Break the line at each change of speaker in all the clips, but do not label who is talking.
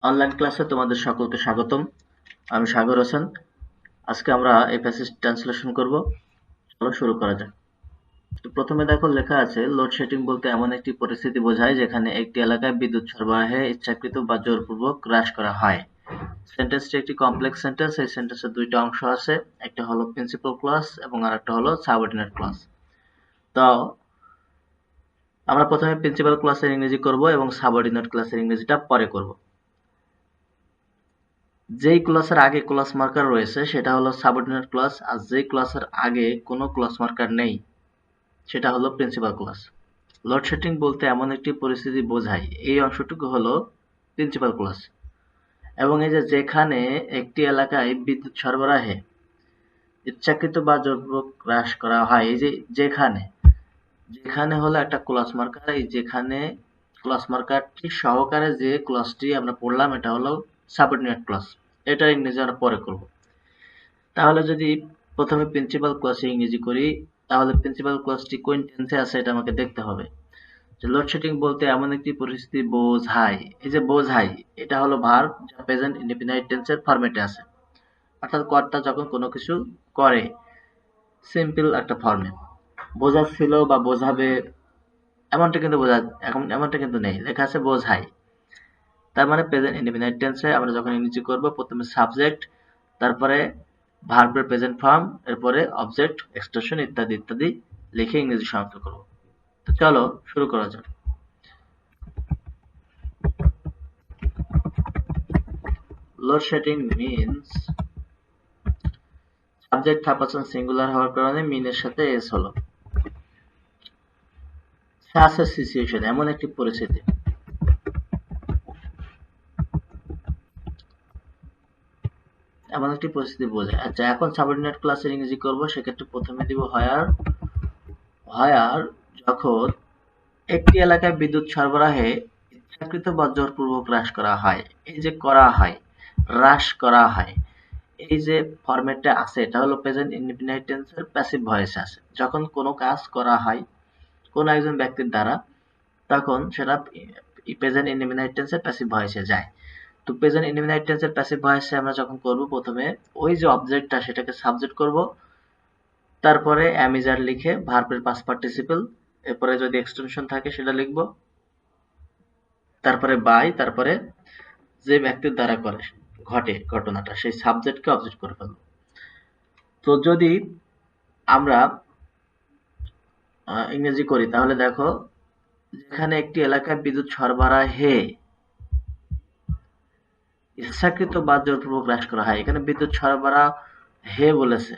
Online ক্লাসে তোমাদের সকলকে স্বাগতম। আমি সাগর হোসেন। আজকে আমরা এই প্যাসেজ ট্রান্সলেশন করব। চলো শুরু করা যাক। তো প্রথমে দেখো লেখা আছে, লোডশেডিং বলতে এমন একটি পরিস্থিতি বোঝায় যেখানে একটি এলাকায় বিদ্যুৎ সরবরাহে ইচ্ছাকৃত বা জোরপূর্বক হ্রাস করা হয়। সেন্টেন্সটি একটি কমপ্লেক্স সেন্টেন্স। এই সেন্টেন্সের দুইটা অংশ আছে, একটা হলো প্রিন্সিপাল ক্লজ এবং আরেকটা হলো সাবঅর্ডিনেট ক্লজ। তো আমরা প্রথমে প্রিন্সিপাল ক্লজের ইংরেজি করব এবং সাবঅর্ডিনেট ক্লজের ইংরেজিটা পরে করব। যেই ক্লজের আগে ক্লজ মার্কার রয়েছে সেটা হলো সাবঅর্ডিনেট ক্লজ, আর যেই ক্লজের আগে কোনো ক্লজ মার্কার নেই সেটা হলো প্রিন্সিপাল ক্লজ। লোডশেডিং বলতে এমন একটি পরিস্থিতি বোঝায়, এই অংশটুকু হলো প্রিন্সিপাল ক্লজ। এবং এই যে যেখানে একটি এলাকায় বিদ্যুৎ সরবরাহে ইচ্ছাকৃত বা জোরপূর্বক হ্রাস করা হয়, এই যে যেখানে যেখানে হলো একটা ক্লজ মার্কার, এই যেখানে ক্লজ মার্কারটি সহকারে যে ক্লজটি আমরা পড়লাম এটা হলো সাবঅর্ডিনেট ক্লজ। এটা ইংরেজি আমরা পরে করব। তাহলে যদি প্রথমে প্রিন্সিপাল ক্লজে ইংরেজি করি, তাহলে প্রিন্সিপাল ক্লজটি কোন টেন্সে আছে এটা আমাকে দেখতে হবে। যে লোডশেডিং বলতে এমন একটি পরিস্থিতি বোঝায়, এই যে বোঝায় এটা হলো ভার্ব যা প্রেজেন্ট ইনডিফিনাইট টেন্সের ফরম্যাটে আছে। অর্থাৎ কর্তা যখন কোনো কিছু করে সিম্পল একটা ফর্মে, বোঝাচ্ছিল বা বোঝাবে এমনটা কিন্তু এমনটা কিন্তু নেই, লেখা আছে বোঝায়। তার মানে প্রেজেন্ট ইনডিফিনাইট টেন্সে আমরা যখন ইংরেজি করব প্রথমে সাবজেক্ট, তারপরে ভার্বের প্রেজেন্ট ফর্ম, এরপরে অবজেক্ট, এক্সটেনশন ইত্যাদি ইত্যাদি লিখে ইংরেজি সমাপ্ত করব। তো চলো শুরু করা যাক। Load shedding means, subject third person singular হওয়ার কারণে মিনের সাথে এস হলো। সাচ এ সিচুয়েশন, এমন একটি পরিস্থিতি। এমন একটি পরিস্থিতি বোঝায়। আচ্ছা, এখন সাবঅর্ডিনেট ক্লাসের ইংরেজি করব, সেক্ষেত্রে প্রথমে দিব হায়ার। হায়ার যখন একটি এলাকায় বিদ্যুৎ সরবরাহে ইচ্ছাকৃত বা জোরপূর্বক হ্রাস করা হয়, এই যে করা হয়, হ্রাস করা হয়, এই যে ফরম্যাটটা আছে এটা হলো প্রেজেন্ট ইনডিফিনাইট টেন্সের প্যাসিভ ভয়েসে আছে। যখন কোনো কাজ করা হয় কোনো একজন ব্যক্তির দ্বারা, তখন সেটা প্রেজেন্ট ইনডিফিনাইট টেন্সের প্যাসিভ ভয়েসে যায়। তো প্রেজেন্ট ইনডিফিনাইট টেন্সের প্যাসিভ ভয়েসে আমরা যখন করব, প্রথমে ওই যে অবজেক্টটা সেটাকে সাবজেক্ট করব, তারপরে অ্যামিজার লিখে ভার্বের পাস্ট পার্টিসিপল, এরপরে যদি এক্সটেনশন থাকে সেটা লিখব, তারপরে বাই, তারপরে যে ব্যক্তির দ্বারা করে ঘটে ঘটনাটা সেই সাবজেক্টকে অবজেক্ট করে ফেলব। তো যদি আমরা ইংরেজি করি তাহলে দেখো, যেখানে একটি এলাকায় বিদ্যুৎ সরবরাহে ইচ্ছাকৃত বা জোরপূর্বক হ্রাস করা হয়, এখানে বিদ্যুৎ সরবরাহ হে বলেছে,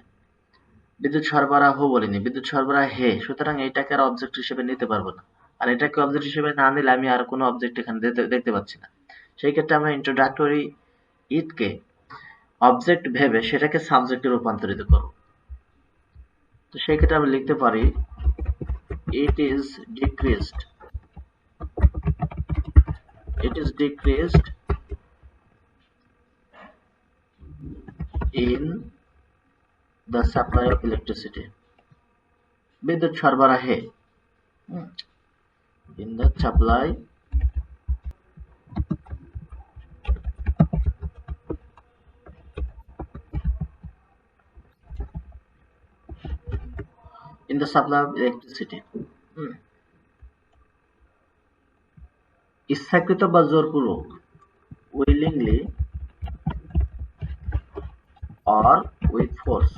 বিদ্যুৎ সরবরাহ বলিনি, বিদ্যুৎ সরবরাহ হে, সুতরাং এটাকে আর অবজেক্ট হিসেবে নিতে পারবো না। আর এটাকে অবজেক্ট হিসেবে না নিলে আমি আর কোনো অবজেক্ট এখানে দেখতে পাচ্ছি না। সেই ক্ষেত্রে আমরা ইন্ট্রোডাক্টরি ইটকে অবজেক্ট ভেবে সেটাকে সাবজেক্টে রূপান্তরিত করব। তো সেই ক্ষেত্রে আমি লিখতে পারি it is decreased, it is decreased in the supply of electricity, বিদ্যুৎ সরবরাহে, in the supply in the supply of electricity. ইচ্ছাকৃত বা জোরপূর্বক, willingly or with force,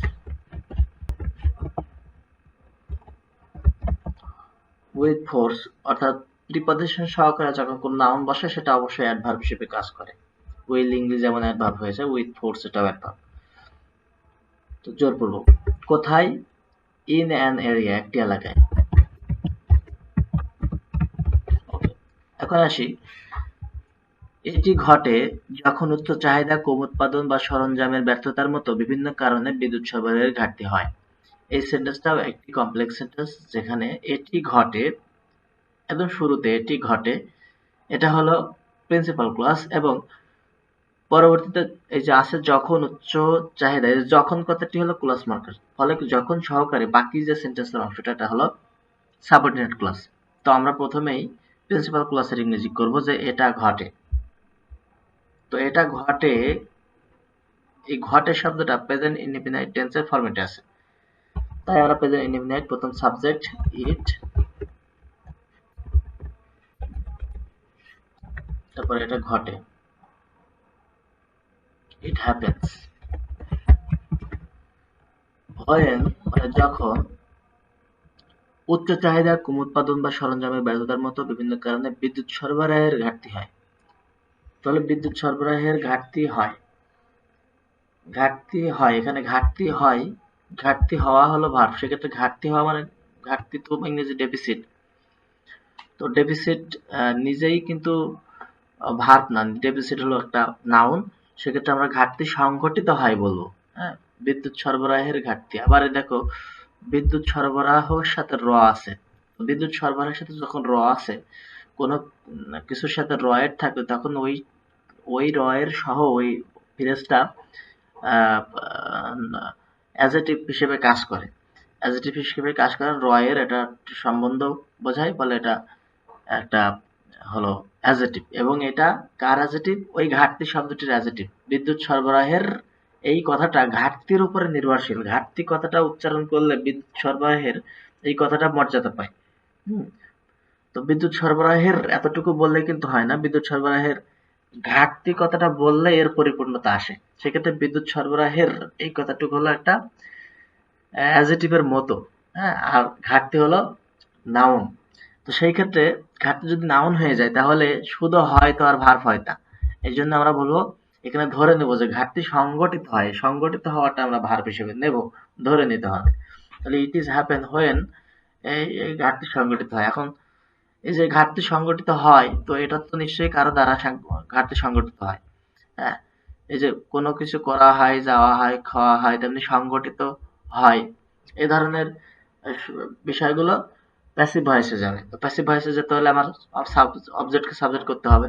with force অর্থাৎ প্রিপজিশন সহকারে যখন কোন নাউন বসে সেটা অবশ্যই অ্যাডভার্ব হিসেবে কাজ করে। willingly যেমন অ্যাডভার্ব হয়েছে, with force এটাও অ্যাডভার্ব। তো জোরপূর্বক কোথায়? in an area, একটি এলাকায়। এখন আসি, এটি ঘটে যখন উচ্চ চাহিদা, কম উৎপাদন বা সরঞ্জামের ব্যর্থতার মতো বিভিন্ন কারণে বিদ্যুৎ সরবরাহের ঘাটতি হয়। এই সেন্টেন্সটাও একটি কমপ্লেক্স সেন্টেন্স, যেখানে এটি ঘটে একদম শুরুতে, এটি ঘটে, এটা হলো প্রিন্সিপাল ক্লজ, এবং পরবর্তীতে এই যে আছে যখন উচ্চ চাহিদা, যখন কথাটি হলো ক্লজ মার্কার, ফলে যখন সহকারে বাকি যে সেন্টেন্সের অংশটা এটা হলো সাবঅর্ডিনেট ক্লজ। তো আমরা প্রথমেই প্রিন্সিপাল ক্লজের ইংরেজি করব যে এটা ঘটে। তো এটা ঘটে, এই ঘটে শব্দটা প্রেজেন্ট ইনডিফিনাইট টেন্সের ফরম্যাটে আছে, তাই আমরা প্রেজেন্ট ইনডিফিনাইট প্রথম সাবজেক্ট ইট, তারপর এটা ঘটে, ইট হ্যাপেন্স। when মানে যখন উচ্চ চাহিদা, কম উৎপাদন বা সরঞ্জামের ব্যর্থতার মতো বিভিন্ন কারণে বিদ্যুৎ সরবরাহের ঘাটতি হয়। তাহলে বিদ্যুৎ সরবরাহের ঘাটতি হয়, এখানে ঘাটতি হয়, ঘাটতি হওয়া হলো ভার্ব, সেক্ষেত্রে ঘাটতি হওয়া মানে ঘাটতি তো ইংরেজি ডেফিসিট। তো ডেফিসিট নিজেই কিন্তু ভার্ব না, ডেফিসিট হলো একটা নাউন, সেক্ষেত্রে আমরা ঘাটতি সংঘটিত হয় বলবো। হ্যাঁ, বিদ্যুৎ সরবরাহের ঘাটতি। আবার দেখো বিদ্যুৎ সরবরাহের সাথে র আছে, বিদ্যুৎ সরবরাহের সাথে যখন র আছে, কোনো কিছুর সাথে র এর থাকে, তখন ওই র এর সহ ওই ফ্রেজটা অ্যাজেটিভ হিসেবে কাজ করে, অ্যাজেটিভ হিসেবে কাজ করে, র এর এটা সম্বন্ধ বোঝায়, বলে এটা একটা হলো অ্যাজেটিভ, এবং এটা কার অ্যাজেটিভ? ওই ঘাটতি শব্দটির অ্যাজেটিভ। বিদ্যুৎ সরবরাহের এই কথাটা ঘাটতির উপরে নির্ভরশীল, ঘাটতি কথাটা উচ্চারণ করলে বিদ্যুৎ সরবরাহের এই কথাটা মর্যাদা পায়। তো বিদ্যুৎ সরবরাহের এতটুকু বললে কিন্তু হয় না, বিদ্যুৎ সরবরাহের ঘাটতি কথাটা বললে এর পরিপূর্ণতা আসে। সেক্ষেত্রে বিদ্যুৎ সরবরাহের এই কথাটুকু হলো একটা অ্যাজেটিভের মতো, হ্যাঁ, আর ঘাটতি হলো নাউন। তো সেই ক্ষেত্রে ঘাটতি যদি নাউন হয়ে যায় তাহলে শুধু হয় তো আর ভার্ব হয় না। এই জন্য আমরা বলবো, এখানে ধরে নেব যে ঘাটতি সংগঠিত হয়, সংগঠিত হওয়াটা আমরা ভার্ব হিসেবে নেব, ধরে নিতে হবে। তাহলে ইট ইজ হ্যাপেন হোয়েন, এই ঘাটতি সংগঠিত হয়। এখন এই যে ঘাটতি সংগঠিত হয়, তো এটা তো নিশ্চয়ই কারো দ্বারা ঘাটতি সংগঠিত হয়। হ্যাঁ, এই যে কোনো কিছু করা হয়, যাওয়া হয়, খাওয়া হয়, তেমনি সংগঠিত হয়, এ ধরনের বিষয়গুলো প্যাসিভ ভয়েসে যাবে। তো প্যাসিভ ভয়েসে যেতে হলে আমার অবজেক্টকে সাবজেক্ট করতে হবে।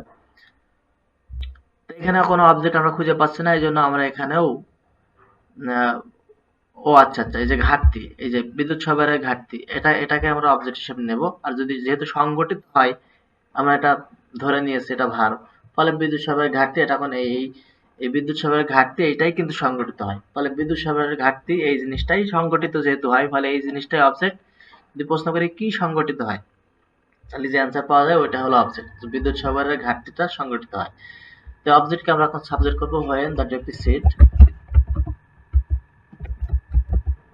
তো এখানে কোনো অবজেক্ট আমরা খুঁজে পাচ্ছি না, এই জন্য আমরা এখানেও ও আচ্ছা আচ্ছা, এই যে ঘাটতি, এই যে বিদ্যুৎ সরবরাহের ঘাটতি, এটাকে আমরা অবজেক্ট হিসেবে নেব। আর যদি যেহেতু সংগঠিত হয়, আমরা এটা ধরে নিয়েছি এটা ভার্ব, ফলে বিদ্যুৎ সরবরাহের ঘাটতি, এটা এখন এই বিদ্যুৎ সরবরাহের ঘাটতি এইটাই কিন্তু সংগঠিত হয়, ফলে বিদ্যুৎ সরবরাহের ঘাটতি এই জিনিসটাই সংগঠিত যেহেতু হয়, ফলে এই জিনিসটাই অবজেক্ট। যদি প্রশ্ন করি কি সংগঠিত হয়, তাহলে যে অ্যান্সার পাওয়া যায় ওইটা হলো অবজেক্ট, বিদ্যুৎ সরবরাহের ঘাটতিটা সংগঠিত হয়। তো অবজেক্টকে আমরা এখন সাবজেক্ট করবো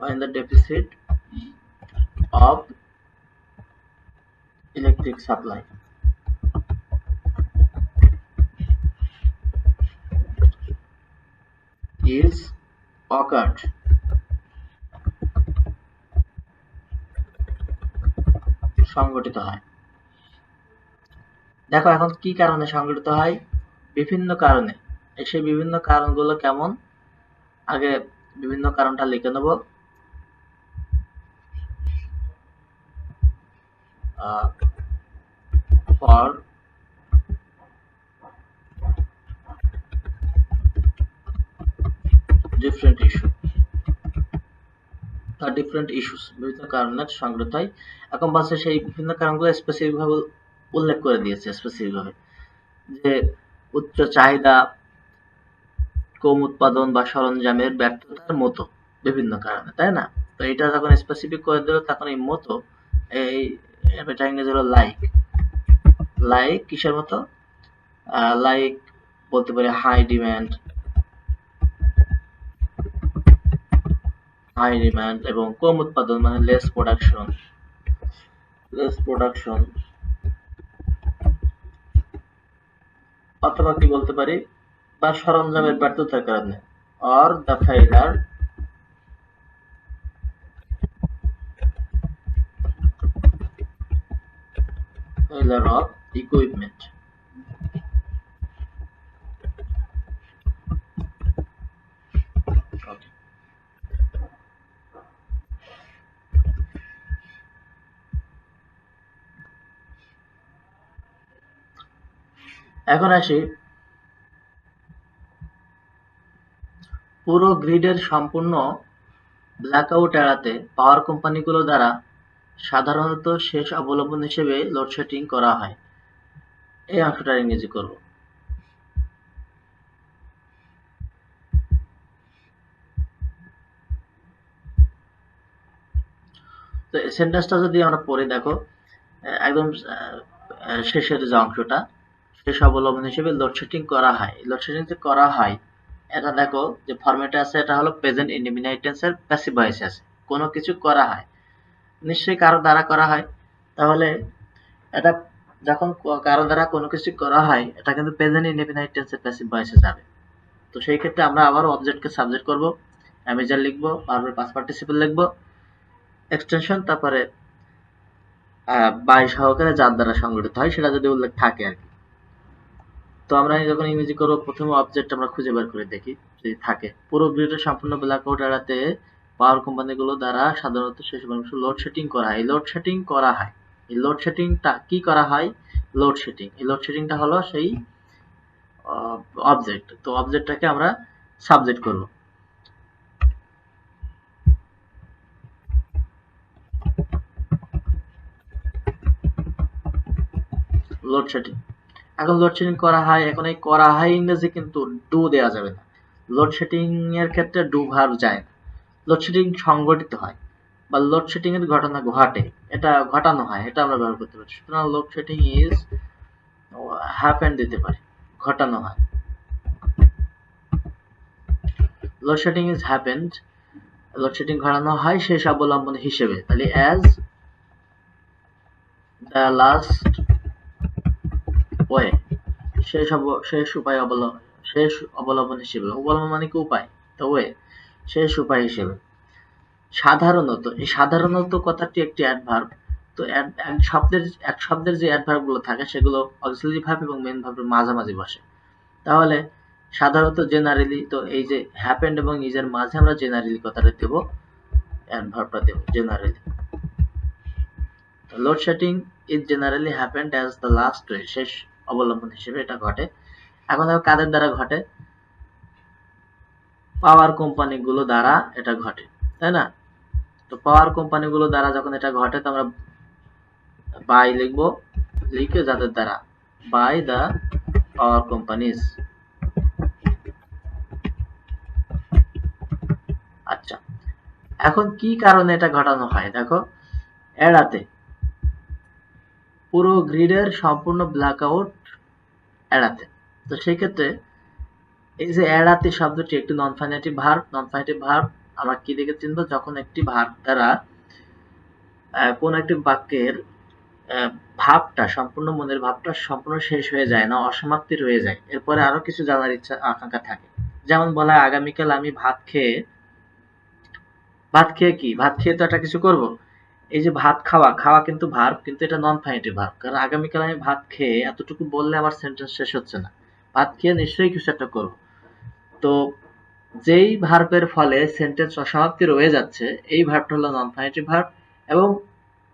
when the deficit of electric supply is occurred, সংগঠিত হয়। দেখো এখন কি কারণে সংগঠিত হয়? বিভিন্ন কারণে। সেই বিভিন্ন কারণগুলো কেমন, আগে বিভিন্ন কারণটা লিখে নেব। For different issue, different issues, বিভিন্ন কারণে সংগঠিত হয়। এখন বলছে সেই বিভিন্ন কারণগুলো স্পেসিফিক ভাবে উল্লেখ করে দিয়েছে, স্পেসিফিক ভাবে, যে উচ্চ চাহিদা, কম উৎপাদন বা সরঞ্জামের ব্যর্থতার মতো বিভিন্ন কারণে, তাই না? তো এটা যখন স্পেসিফিক করে দিল, তখন এই মতো, এই এটা ইংরেজি হলো লাইক, লাইক কিসের মতো? লাইক বলতে পারি হাই ডিমান্ড, এবং কম উৎপাদন মানে লেস প্রোডাকশন, অথবা কি বলতে পারি, বা সরঞ্জামের ব্যর্থতার কারণে, or the failure of equipment. Okay. এখন আসি পুরো গ্রিডের সম্পূর্ণ ব্ল্যাকআউট এড়াতে পাওয়ার কোম্পানিগুলো দ্বারা সাধারণত শেষ অবলম্বন হিসেবে লোডশেডিং করা হয়। এই অংশটা ইংরেজি করব। তো সেন্টেন্সটা যদি আমরা পড়ি দেখো, একদম শেষের যে অংশটা, শেষ অবলম্বন হিসেবে লোডশেডিং করা হয়। লোডশেডিং যে করা হয়, এটা দেখো যে ফরম্যাটে আছে, এটা হলো প্রেজেন্ট ইনডিফিনাইট টেন্সের প্যাসিভ ভয়েসে আছে। কোনো কিছু করা হয়, নিশ্চয়ই কারো দ্বারা করা হয়। তাহলে এটা যখন কারো দ্বারা কোনো কিছু করা হয়, এটা কিন্তু প্রেজেন্ট ইনডিফিনাইট টেন্সের প্যাসিভ ভয়েসে যাবে। তো সেই ক্ষেত্রে আমরা আবারও অবজেক্টকে সাবজেক্ট করব, অ্যামেজার লিখবো, ভার্বের পাস্ট পার্টিসিপল লিখবো, এক্সটেনশন, তারপরে বাই সহকারে যার দ্বারা সংগঠিত হয় সেটা যদি উল্লেখ থাকে আর কি। তো আমরা যখন ইংরেজি করবো, প্রথমে অবজেক্ট আমরা খুঁজে বের করে দেখি যদি থাকে। পুরো গ্রিডের সম্পূর্ণ ব্ল্যাকআউট এড়াতে পাওয়ার কোম্পানিগুলো দ্বারা সাধারণত শেষ অংশ লোডশেডিং করা হয়। লোডশেডিং করা হয়, এই লোডশেডিংটা কি করা হয়? লোডশেডিং, এই লোডশেডিংটা হলো সেই অবজেক্ট। তো অবজেক্টটাকে আমরা সাবজেক্ট করব। লোডশেডিং, এখন লোডশেডিং করা হয়, এখন এই করা হয় ইংরেজি কিন্তু ডু দেওয়া যাবে না। লোডশেডিং এর ক্ষেত্রে ডু ভার্ব যায় না। লোডশেডিং সংঘটিত হয় বা লোডশেডিং এর ঘটনা ঘটে, এটা ঘটানো হয়, এটা আমরা ব্যবহার করতে পারি। সুতরাং লোডশেডিং ইজ হ্যাপেন দিতে পারি, ঘটানো হয়। লোডশেডিং ইজ হ্যাপেন্ড, লোডশেডিং ঘটানো হয় শেষ অবলম্বন হিসেবে। তাহলে অ্যাজ দ্য লাস্ট ওয়ে, শেষ উপায় শেষ অবলম্বন হিসেবে। অবলম্বন মানে কি? উপায়। তো ওয়ে, শেষ উপায় হিসেবে। সাধারণত, এই সাধারণত কথাটি একটি অ্যাডভার্ব। তো এক শব্দের যে অ্যাডভার্ব গুলো থাকে সেগুলো অক্সিলারি ভার্ব এবং মেইন ভার্বের মাঝামাঝি বসে। তাহলে সাধারণত, জেনারেলি, তো এই যে হ্যাপেন্ড এবং ইজের মাঝে আমরা জেনারেলি কথাটা দেব, অ্যাডভার্বটা দেব generally. Load shedding is generally happened as the last way, শেষ অবলম্বন হিসেবে এটা ঘটে। এখন দেখো কাদের দ্বারা ঘটে? পাওয়ার কোম্পানিগুলো দ্বারা এটা ঘটে, তাই না? তো পাওয়ার কোম্পানিগুলো দ্বারা যখন এটা ঘটে, তো আমরা বাই লিখবো, লিখে যাদের দ্বারা, বাই দ্য পাওয়ার কোম্পানিজ। আচ্ছা, এখন কি কারণে এটা ঘটানো হয়? দেখো, এড়াতে, পুরো গ্রিডের সম্পূর্ণ ব্ল্যাকআউট এড়াতে। তো সেই ক্ষেত্রে এই যে এড়াতে শব্দটি একটি নন ফাইনাইটিভ ভার্ব। নন ফাইনাইটিভ ভার্ব আমরা কি দেখে চিনবো? যখন একটি ভার্ব দ্বারা কোন একটি বাক্যের ভাবটা, সম্পূর্ণ মনের ভাবটা সম্পূর্ণ শেষ হয়ে যায় না, অসমাপ্তি রয়ে যায়, এরপরে আরো কিছু জানার ইচ্ছা আকাঙ্ক্ষা থাকে। যেমন বলা হয়, আগামীকাল আমি ভাত খেয়ে কি, ভাত খেয়ে তো একটা কিছু করব। এই যে ভাত খাওয়া, খাওয়া কিন্তু ভার্ব, কিন্তু এটা নন ফাইনাইটিভ ভার্ব। কারণ আগামীকাল আমি ভাত খেয়ে এতটুকু বললে আমার সেন্টেন্স শেষ হচ্ছে না, ভাত খেয়ে নিশ্চয়ই কিছু একটা করব। তো যেই ভার্বের ফলে সেন্টেন্স অসমাপ্তি রয়ে যাচ্ছে, এই ভার্বটা হলো নন ফাইনাইটিভ ভার্ব। এবং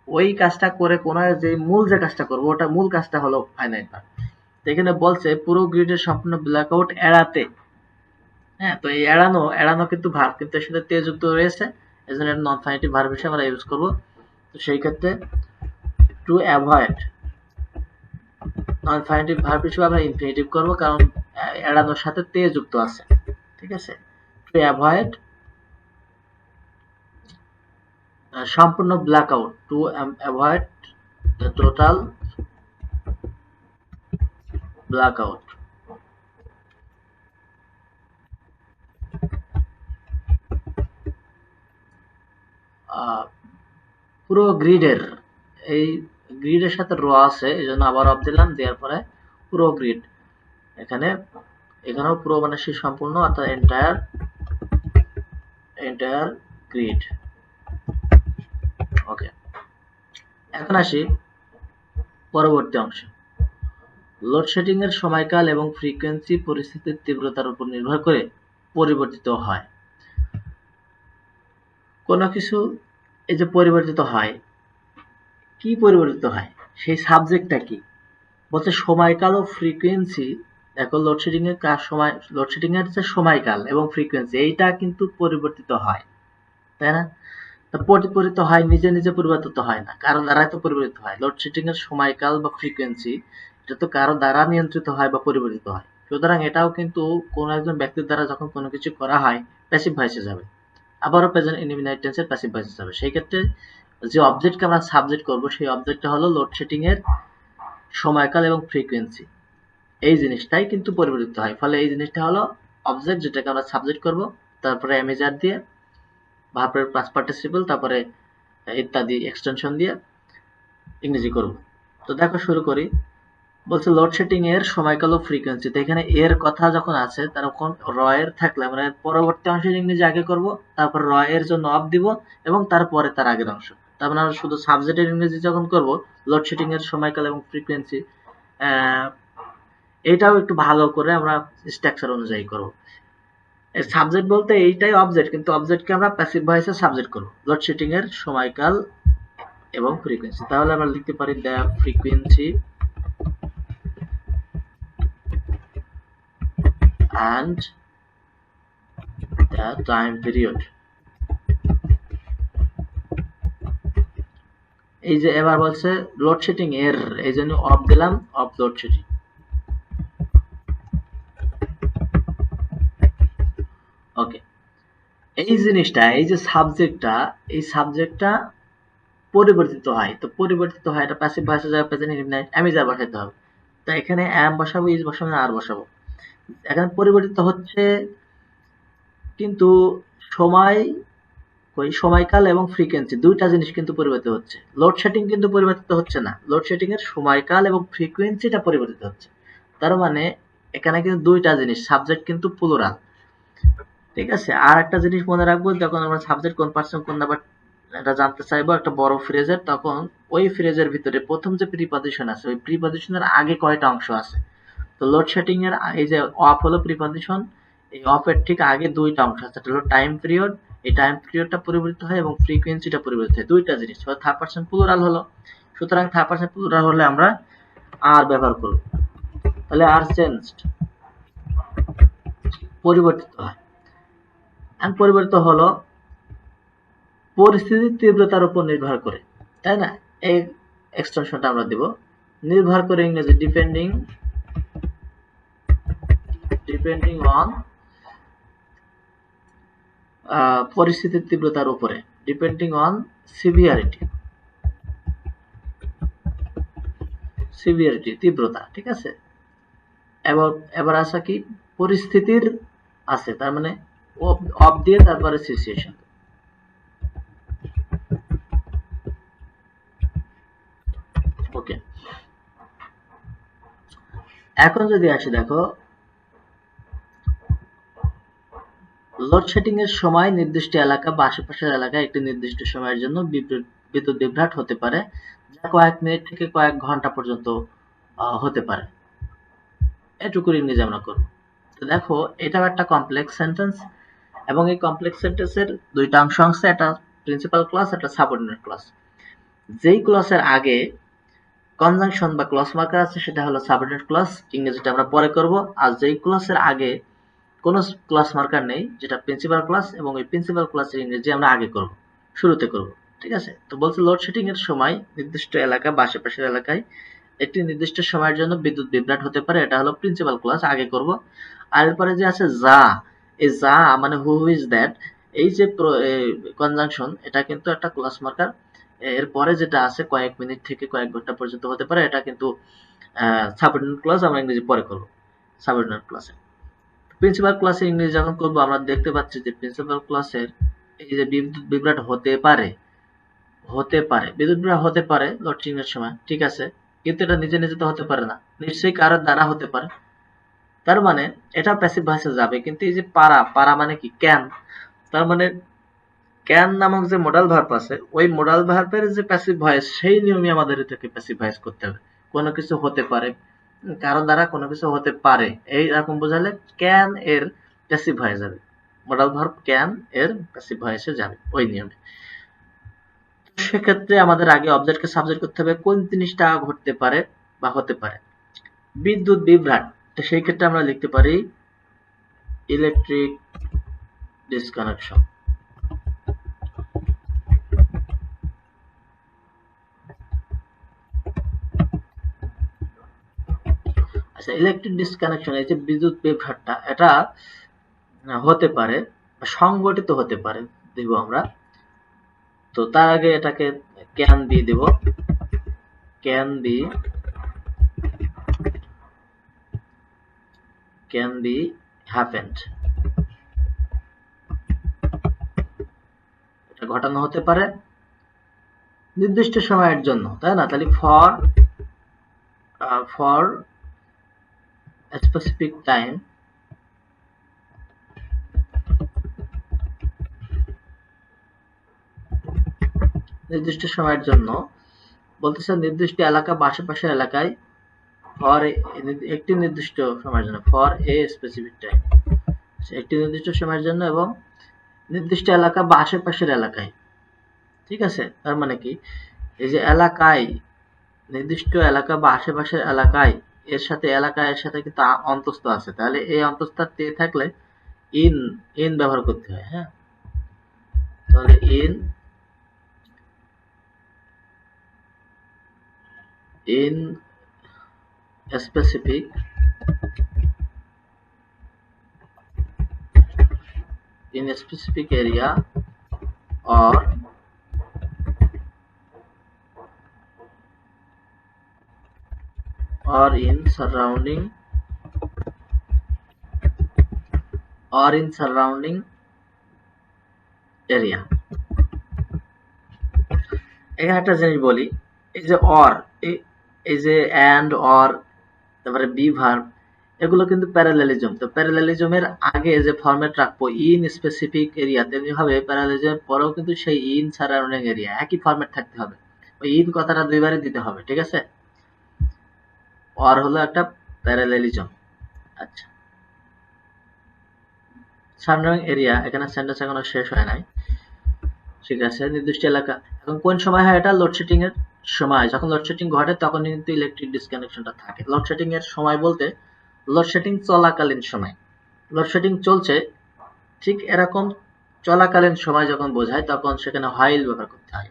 ওই কাজটা করে কোন যে মূল যে কাজটা করবো, ওটা মূল কাজটা হলো ফাইনাইট ভার্ব। তো এখানে বলছে পুরো গ্রিডের সম্পূর্ণ ব্ল্যাকআউট এড়াতে। হ্যাঁ, তো এই এড়ানো কিন্তু ভার্ব, কিন্তু এর সাথে তে যুক্ত রয়েছে, এজন্য এটা নন ফাইনাইটিভ ভার্ব হিসেবে আমরা ইউজ করব। তো সেই ক্ষেত্রে টু অ্যাভয়েড, নন ফাইনাইটিভ ভার্ব হিসেবে আমরা ইনফিনিটিভ করব, কারণ এড়ানোর সাথে তে যুক্ত আছে। ঠিক আছে? টু অ্যাভয়েড সম্পূর্ণ blackout, to avoid the total blackout. পুরো গ্রিডের, এই গ্রিডের সাথে র আছে, এই জন্য আবার অফ দিলাম, দেওয়ার পরে পুরো গ্রিড, এখানেও পুরো মানে সে সম্পূর্ণ, অর্থাৎ এন্টায়ার গ্রিড। ওকে, এখন আসি পরবর্তী অংশে। লোডশেডিং এর সময়কাল এবং ফ্রিকোয়েন্সি পরিস্থিতির তীব্রতার উপর নির্ভর করে পরিবর্তিত হয়। কোনো কিছু এই যে পরিবর্তিত হয়, কি পরিবর্তিত হয়? সেই সাবজেক্টটা কি? বলছে সময়কাল ও ফ্রিকোয়েন্সি। দেখো, লোডশেডিং এর সময়, লোডশেডিং এর যে সময়কাল এবং ফ্রিকোয়েন্সি, এইটা কিন্তু পরিবর্তিত হয়, তাই না? পরিবর্তিত হয়, নিজে নিজে পরিবর্তিত হয় না, কারো দ্বারাই তো পরিবর্তিত হয়। লোডশেডিং এর সময়কাল বা ফ্রিকোয়েন্সি, এটা তো কারো দ্বারা নিয়ন্ত্রিত হয় বা পরিবর্তিত হয়। সুতরাং এটাও কিন্তু কোনো একজন ব্যক্তির দ্বারা যখন কোনো কিছু করা হয়, প্যাসিভ ভয়েসে যাবে। আবারও প্রেজেন্ট ইনডিফিনাইট টেন্সের প্যাসিভ ভয়েসে যাবে। সেই ক্ষেত্রে যে অবজেক্টকে আমরা সাবজেক্ট করব সেই অবজেক্টটা হলো লোডশেডিং এর সময়কাল এবং ফ্রিকোয়েন্সি। এই জিনিসটাই কিন্তু পরিবর্তিত হয়, ফলে এই জিনিসটা হলো অবজেক্ট যেটাকে আমরা সাবজেক্ট করব, তারপরে এমিজার দিয়ে ভার্বের পাস্ট পার্টিসিপল, তারপরে ইত্যাদি এক্সটেনশন দিয়ে ইংরেজি করব। তো দেখো শুরু করি। বলছে লোডশেডিং এর সময়কাল ও ফ্রিকোয়েন্সি। তো এখানে এর কথা যখন আছে তখন র এর থাকলে আমরা এর পরবর্তী অংশের ইংরেজি আগে করব, তারপর র এর জন্য অফ দিব এবং তারপরে তার আগের অংশ। তার মানে আমরা শুধু সাবজেক্টের ইংরেজি যখন করব লোডশেডিং এর সময়কাল এবং ফ্রিকোয়েন্সি, এটাও একটু ভালো করে আমরা স্ট্রাকচার অনুযায়ী করব। সাবজেক্ট বলতে এইটাই অবজেক্ট, কিন্তু অবজেক্টকে আমরা প্যাসিভ ভয়েসে সাবজেক্ট করব, লোডশেডিং এর সময়কাল এবং ফ্রিকোয়েন্সি। তাহলে আমরা লিখতে পারি the frequency and the time period। এই যে এবার বলছে লোডশেডিং এর, এই জন্য অফ দিলাম, অফ লোডশেডিং। ওকে, এই জিনিসটা, এই যে সাবজেক্টটা, এই সাবজেক্টটা পরিবর্তিত হয়। তো পরিবর্তিত হয়, এটা প্যাসিভ ভয়েসে যাবে, প্রেজেন্ট ইনডেফিনিট আমি যা বসাতে হবে। তো এখানে অ্যাম বসাবো, ইজ বসাবো না আর বসাবো। এখানে পরিবর্তিত হচ্ছে, কিন্তু সময়, ওই সময়কাল এবং ফ্রিকোয়েন্সি দুইটা জিনিস কিন্তু পরিবর্তিত হচ্ছে। লোডশেডিং কিন্তু পরিবর্তিত হচ্ছে না, লোডশেডিং এর সময়কাল এবং ফ্রিকোয়েন্সিটা পরিবর্তিত হচ্ছে। তার মানে এখানে কিন্তু দুইটা জিনিস, সাবজেক্ট কিন্তু প্লুরাল। ঠিক আছে, আর একটা জিনিস মনে রাখবো, যখন আমরা সাবজেক্ট কোন পার্সন কোন নাম্বার এটা জানতে চাইবো একটা বড় ফ্রেজের, তখন ওই ফ্রেজের ভিতরে প্রথম যে প্রিপজিশন আছে ওই প্রিপজিশনের আগে কয়টা অংশ আছে। তো লোডশেডিং এর এই যে অফ হলো প্রিপজিশন, এই অফ এর ঠিক আগে দুইটা অংশ আছে, এটা হলো টাইম পিরিয়ড, এই টাইম পিরিয়ডটা পরিবর্তিত হয় এবং ফ্রিকোয়েন্সিটা পরিবর্তিত হয়, দুইটা জিনিস। থার্ড পারসন প্লুরাল হলো, সুতরাং থার্ড পারসন প্লুরাল হলে আমরা আর ব্যবহার করব। তাহলে আর চেঞ্জড পরিবর্তিত হয়, আর পরিবর্তিত হলো পরিস্থিতির তীব্রতার উপর নির্ভর করে, তাই না? এই এক্সটেনশনটা আমরা দেব, নির্ভর করে ইংরেজি ডিপেন্ডিং অন, পরিস্থিতির তীব্রতার উপরে, ডিপেন্ডিং অন সিভিয়ারিটি তীব্রতা। ঠিক আছে, এবার এবার আসা কি পরিস্থিতির আছে, তার মানে অফ দিয়ে তারপরে সিচুয়েশন। ওকে, এখন যদি আসি, দেখো লোডশেডিং এর সময় নির্দিষ্ট এলাকা বা আশেপাশের এলাকায় একটি নির্দিষ্ট সময়ের জন্য বিদ্যুৎ বিভ্রাট হতে পারে, যা কয়েক মিনিট থেকে কয়েক ঘন্টা পর্যন্ত হতে পারে। এটুকুর ইংরেজি আমরা করব। তো দেখো এটাও একটা কমপ্লেক্স সেন্টেন্স, এবং এই কমপ্লেক্স সেন্টেন্সের দুইটা অংশ আছে, একটা প্রিন্সিপাল ক্লজ, একটা সাবঅর্ডিনেট ক্লজ। যেই ক্লজের আগে কনজাংশন বা ক্লজ মার্কার আছে সেটা হলো সাবঅর্ডিনেট ক্লজ, ইংরেজিটা আমরা পরে করব। আর যেই ক্লজের আগে কোনো ক্লাস মার্কার নেই, যেটা প্রিন্সিপাল ক্লাস, এবং এই প্রিন্সিপাল ক্লাসের ইংরেজি আমরা আগে করব, শুরুতে করব। ঠিক আছে, তো বলছে লোডশেডিং এর সময় নির্দিষ্ট এলাকা বা আশেপাশের এলাকায় একটি নির্দিষ্ট সময়ের জন্য বিদ্যুৎ বিভ্রাট হতে পারে, এটা হলো প্রিন্সিপাল ক্লাস, আগে করব। আর এরপরে যে আছে যা, এই যা মানে হু ইজ দ্যাট, এই যে কনজাংশন, এটা কিন্তু একটা ক্লাস মার্কার। এরপরে যেটা আছে কয়েক মিনিট থেকে কয়েক ঘন্টা পর্যন্ত হতে পারে, এটা কিন্তু সাবঅর্ডিনেট ক্লাস, আমরা ইংরেজি পরে করব সাবঅর্ডিনেট ক্লাসে। প্রিন্সিপাল ক্লাসে ইংরেজি যখন করবো আমরা দেখতে পাচ্ছি যে প্রিন্সিপাল ক্লাসের এই যে বিদ্যুৎ বিভ্রাট হতে পারে, বিদ্যুৎ বিভ্রাট হতে পারে লোডশেডিং এর সময়, ঠিক আছে, কিন্তু এটা নিজে নিজে তো হতে পারে না, নিশ্চয়ই কারোর দ্বারা হতে পারে। তার মানে এটা প্যাসিভ ভয়েসে যাবে, কিন্তু এই যে পারা মানে কি ক্যান, তার মানে ক্যান নামক যে মোডাল ভার্ব আছে ওই মোডাল ভার্বের যে প্যাসিভ ভয়েস, সেই নিয়মে আমাদের এটাকে প্যাসিভ ভয়েস করতে হবে। কোনো কিছু হতে পারে, কারো দ্বারা কোনো কিছু হতে পারে, এইরকম বোঝালে ক্যান এর প্যাসিভ ভয়েস যাবে, মোডাল ভার্ব ক্যান এর প্যাসিভ ভয়েসে যাবে ওই নিয়মে। সেক্ষেত্রে আমাদের আগে অবজেক্টকে সাবজেক্ট করতে হবে কোন জিনিসটা ঘটতে পারে বা হতে পারে। বিদ্যুৎ বিভ্রাট, তো সেই ক্ষেত্রে আমরা লিখতে পারি ইলেকট্রিক ডিসকানেকশন। আচ্ছা, ইলেকট্রিক ডিসকানেকশন, এই যে বিদ্যুৎ বিভ্রাটটা, এটা হতে পারে, সংগঠিত হতে পারে দিব আমরা তো তার আগে এটাকে ক্যান দিয়ে দেব, ক্যান বি হ্যাপেন্ড, এটা ঘটানো হতে পারে নির্দিষ্ট সময়ের জন্য, তাই না? তাহলে ফর স্পেসিফিক টাইম, নির্দিষ্ট সময়ের জন্য বলতেছে নির্দিষ্ট এলাকা বা আশেপাশের এলাকায় ফর একটি নির্দিষ্ট সময়ের জন্য, ফর এ স্পেসিফিক টাইম, একটি নির্দিষ্ট সময়ের জন্য এবং নির্দিষ্ট এলাকা বা আশেপাশের এলাকায়। ঠিক আছে, তার মানে কি, এই যে এলাকায়, নির্দিষ্ট এলাকা বা আশেপাশের এলাকায়, এর সাথে এর সাথে কিন্তু অন্তস্থ আছে, তাহলে এই অন্তস্থ তে থাকলে ইন ব্যবহার করতে হয়। হ্যাঁ, তাহলে in specific area or in surrounding area। এখানে একটা জিনিস বলি, এই যে অর, এই যে অ্যান্ড, অর, তারপরে বি ভার্ব, এগুলো কিন্তু প্যারালেলিজম। তো প্যারালেলিজমের আগে যে ফরম্যাট রাখবো ইন স্পেসিফিক এরিয়া, তেমনি ভাবে প্যারালেলিজমের পরেও কিন্তু সেই ইন সারাউন্ডিং এরিয়া একই ফরম্যাট থাকতে হবে, ওই ইন কথাটা দুইবারে দিতে হবে। ঠিক আছে, অর হলো একটা প্যারালেলিজম। আচ্ছা, সারাউন্ডিং এরিয়া, এখানে সেন্টেন্স এখনো শেষ হয় নাই। ঠিক আছে, নির্দিষ্ট এলাকা। এখন কোন সময় হয় এটা? লোডশেডিং এর সময়। যখন লোডশেডিং ঘটে তখন কিন্তু ইলেকট্রিক ডিসকানেকশনটা থাকে। লোডশেডিং এর সময় বলতে লোডশেডিং চলাকালীন সময়, লোডশেডিং চলছে ঠিক এরকম চলাকালীন সময় যখন বোঝায় তখন সেখানে হোয়াইল ব্যবহার করতে হয়।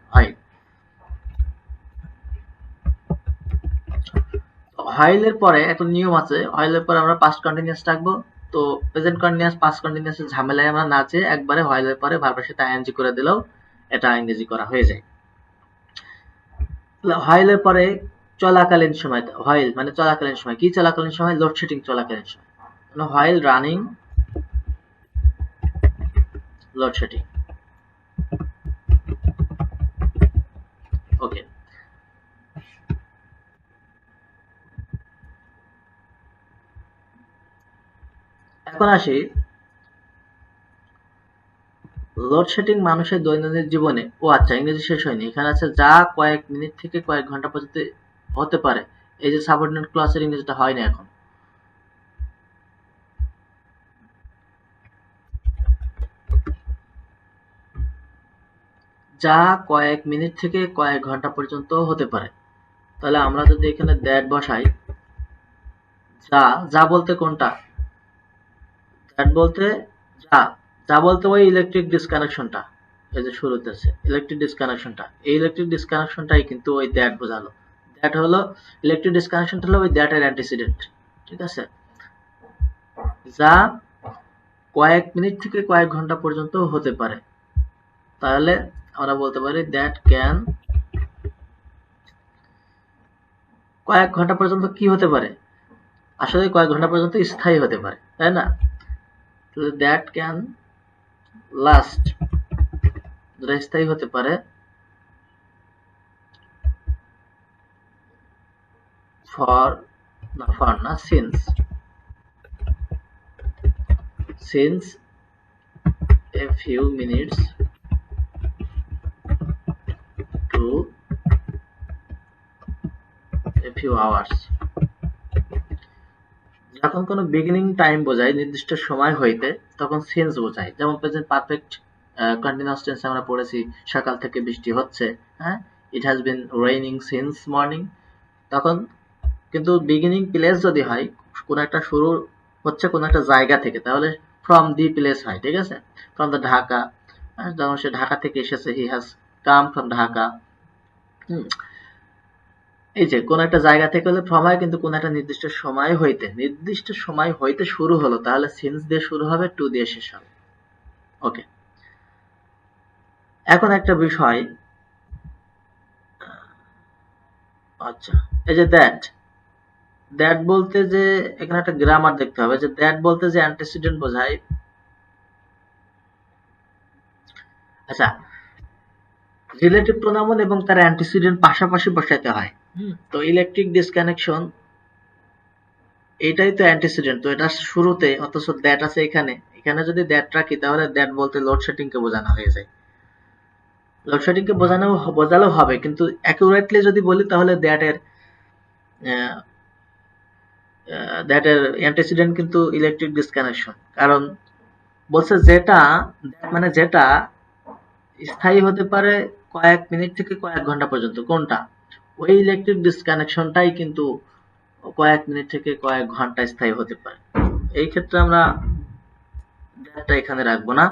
হোয়াইলের পরে একটা নিয়ম আছে, হোয়াইলের পরে আমরা পাস্ট কন্টিনিউয়াস রাখবো। তো প্রেজেন্ট কন্টিনিউয়াস পাস্ট কন্টিনিউয়াস এর ঝামেলায় আমরা না চেয়ে একবারে হোয়াইলের পরে ভার্বের সাথে আইএনজি করে দিলেও এটা ইংরেজি করা হয়ে যায়। হোয়াইলের পরে চলাকালীন সময়, হোয়াইল মানে চলাকালীন সময়, কি চলাকালীন সময়? লোডশেডিং চলাকালীন সময়, হোয়াইল রানিং লোডশেডিং। ওকে, এখন আসি লোডশেডিং মানুষের দৈনন্দিন জীবনে, ও আচ্ছা ইংরেজি শেষ হয়নি, এখানে আছে যা কয়েক মিনিট থেকে কয়েক ঘন্টা পর্যন্ত হতে পারে। এই যে সাবঅর্ডিনেট ক্লজের ইংরেজিটা হয় না এখন, যা কয়েক মিনিট থেকে কয়েক ঘন্টা পর্যন্ত হতে পারে। তাহলে আমরা যদি এখানে দ্যাট বসাই, যা বলতে কোনটা? দ্যাট বলতে যা বলতে ওই ইলেকট্রিক ডিসকানেকশনটা, এই যে শুরুতে আছে ইলেকট্রিক ডিসকানেকশনটা, এই ইলেকট্রিক ডিসকানেকশনটাই কিন্তু ওই দ্যাট বোঝালো। দ্যাট হলো ইলেকট্রিক ডিসকানেকশনটা হলো ওই দ্যাটের অ্যান্টিসিডেন্ট। ঠিক আছে, যা কয়েক মিনিট থেকে কয়েক ঘন্টা পর্যন্ত হতে পারে। তাহলে আমরা বলতে পারি দ্যাট ক্যান, কয়েক ঘন্টা পর্যন্ত কি হতে পারে? আসলে কয়েক ঘন্টা পর্যন্ত স্থায়ী হতে পারে, তাই না? দ্যাট ক্যান লাস্ট, যেটা স্থায়ী হতে পারে ফর না since a few minutes to a few hours। যখন কোনো বিগিনিং টাইম বোঝায় নির্দিষ্ট সময় হইতে, তখন সিন্স বোঝায়। যেমন প্রেজেন্ট পারফেক্ট কন্টিনিউয়াস টেন্স আমরা পড়েছি, সকাল থেকে বৃষ্টি হচ্ছে, হ্যাঁ, it has been raining since morning. তখন কিন্তু বিগিনিং প্লেস যদি হয়, কোন একটা শুরু হচ্ছে কোন একটা জায়গা থেকে, তাহলে ফ্রম দি প্লেস হয়। ঠিক আছে, ফ্রম দ্য ঢাকা, যখন সে ঢাকা থেকে এসেছে, he has come from Dhaka. এই যে কোন একটা জায়গা থেকে হলে ফ্রম হয়, কিন্তু কোন একটা নির্দিষ্ট সময় হইতে শুরু হলো, তাহলে সিন্স দিয়ে শুরু হবে, টু দিয়ে শেষ হবে। ওকে, এখন একটা বিষয়, আচ্ছা, এই যে দ্যাট, দ্যাট বলতে যে এখানে একটা গ্রামার দেখতে হবে, যে দ্যাট বলতে যে অ্যান্টিসিডেন্ট বোঝায়। আচ্ছা, রিলেটিভ প্রোনাউন এবং তার অ্যান্টিসিডেন্ট পাশাপাশি বসাইতে হয়। তো ইলেকট্রিক ডিসকানেকশন এটাই তো অ্যান্টিসিডেন্ট, তো এটা শুরুতে, অথচ দ্যাট আছে এখানে। এখানে যদি দ্যাট রাখি তাহলে দ্যাট বলতে লোডশেডিং কে বোঝানো হয়ে যায়। লোডশেডিং কে বোঝালেও হবে, কিন্তু অ্যাকুরেটলি যদি বলি তাহলে দ্যাট এর অ্যান্টিসিডেন্ট কিন্তু ইলেকট্রিক ডিসকানেকশন। কারণ বলছে যেটা, মানে যেটা স্থায়ী হতে পারে কয়েক মিনিট থেকে কয়েক ঘন্টা পর্যন্ত, কোনটা? ওই ইলেকট্রিক ডিসকানেকশনটাই কিন্তু কয়েক মিনিট থেকে কয়েক ঘন্টা স্থায়ী হতে পারে। এই ক্ষেত্রে আমরা দ্যাটটা এখানে রাখবো না,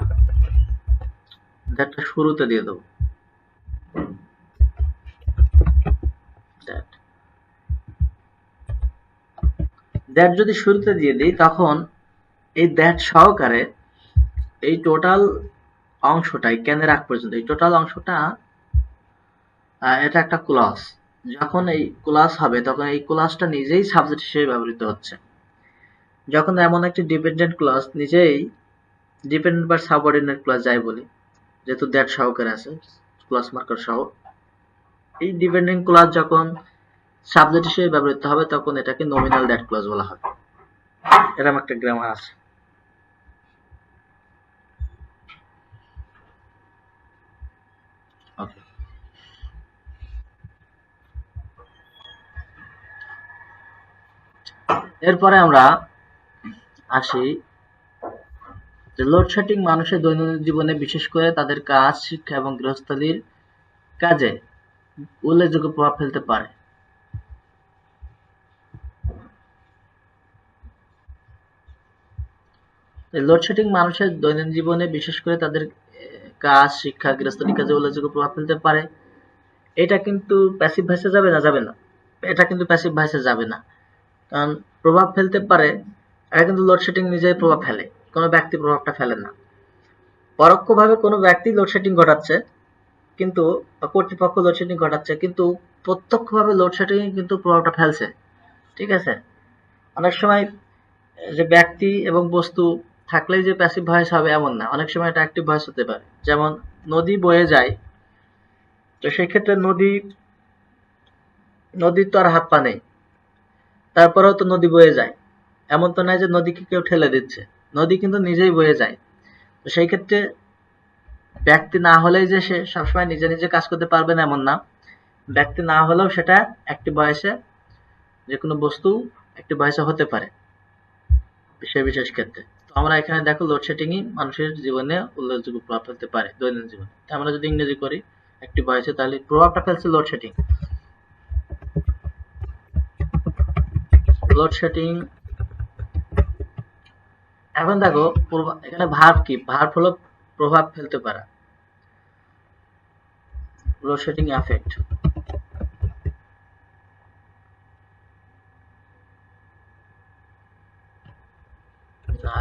দ্যাটটা শুরুতে দিয়ে দেবো। দ্যাট যদি শুরুতে দিয়ে দিই তখন এই দ্যাট সহকারে এই টোটাল অংশটাই ক্যানের আগ পর্যন্ত, এই টোটাল অংশটা এটা একটা ক্লজ। যখন এই ক্লজ হবে তখন এই ক্লজটা নিজেই সাবজেক্ট হিসেবে ব্যবহৃত হচ্ছে। যখন এমন একটি ডিপেন্ডেন্ট ক্লজ নিজেই ডিপেন্ডেন্ট বা সাবঅর্ডিনেট ক্লজ যাই বলি, যেহেতু দ্যাট সহকারে আছে ক্লজ মার্কার সহ, এই ডিপেন্ডেন্ট ক্লজ যখন সাবজেক্ট হিসেবে ব্যবহৃত হবে তখন এটাকে নমিনাল দ্যাট ক্লজ বলা হবে। এরকম একটা গ্রামার আছে। ওকে, এরপরে আমরা আসি যে লোডশেডিং মানুষের দৈনন্দিন জীবনে, বিশেষ করে তাদের কাজ, শিক্ষা এবং গৃহস্থালির কাজে উল্লেখযোগ্য প্রভাব ফেলতে পারে। লোডশেডিং মানুষের দৈনন্দিন জীবনে, বিশেষ করে তাদের কাজ, শিক্ষা, গৃহস্থালির কাজে উল্লেখযোগ্য প্রভাব ফেলতে পারে। এটা কিন্তু প্যাসিভ ভয়েসে যাবে না, যাবে না। এটা কিন্তু প্যাসিভ ভয়েসে যাবে না, কারণ প্রভাব ফেলতে পারে, এটা কিন্তু লোডশেডিং নিজেই প্রভাব ফেলে, কোনো ব্যক্তি প্রভাবটা ফেলে না। পরোক্ষভাবে কোনো ব্যক্তি লোডশেডিং ঘটাচ্ছে, কিন্তু কর্তৃপক্ষ লোডশেডিং ঘটাচ্ছে, কিন্তু প্রত্যক্ষভাবে লোডশেডিং কিন্তু প্রভাবটা ফেলছে। ঠিক আছে? অনেক সময় যে ব্যক্তি এবং বস্তু থাকলেই যে প্যাসিভ ভয়েস হবে এমন না, অনেক সময় এটা অ্যাক্টিভ ভয়েস হতে পারে। যেমন নদী বয়ে যায়, তো সেই ক্ষেত্রে নদীর তো আর হাত পা নেই, তারপরেও তো নদী বয়ে যায়। এমন তো নয় যে নদীকে কেউ ঠেলে দিচ্ছে, নদী কিন্তু নিজেই বয়ে যায়। তো সেই ক্ষেত্রে ব্যক্তি না হলেই যে সে সবসময় নিজে নিজে কাজ করতে পারবে না এমন না, ব্যক্তি না হলেও সেটা অ্যাক্টিভ ভয়েসে, যে কোনো বস্তু অ্যাক্টিভ ভয়েসে হতে পারে সে বিশেষ ক্ষেত্রে। তো আমরা এখানে দেখো লোডশেডিংই মানুষের জীবনে উল্লেখযোগ্য প্রভাব ফেলতে পারে দৈনন্দিন জীবনে। আমরা যদি ইংরেজি করি অ্যাক্টিভ ভয়েসে, তাহলে প্রভাবটা ফেলছে লোডশেডিং। লোডশেডিং, এখন দেখো এখানে ভার্ব কি, ভার্ব হলো প্রভাব ফেলতে পারা। লোডশেডিং এফেক্ট,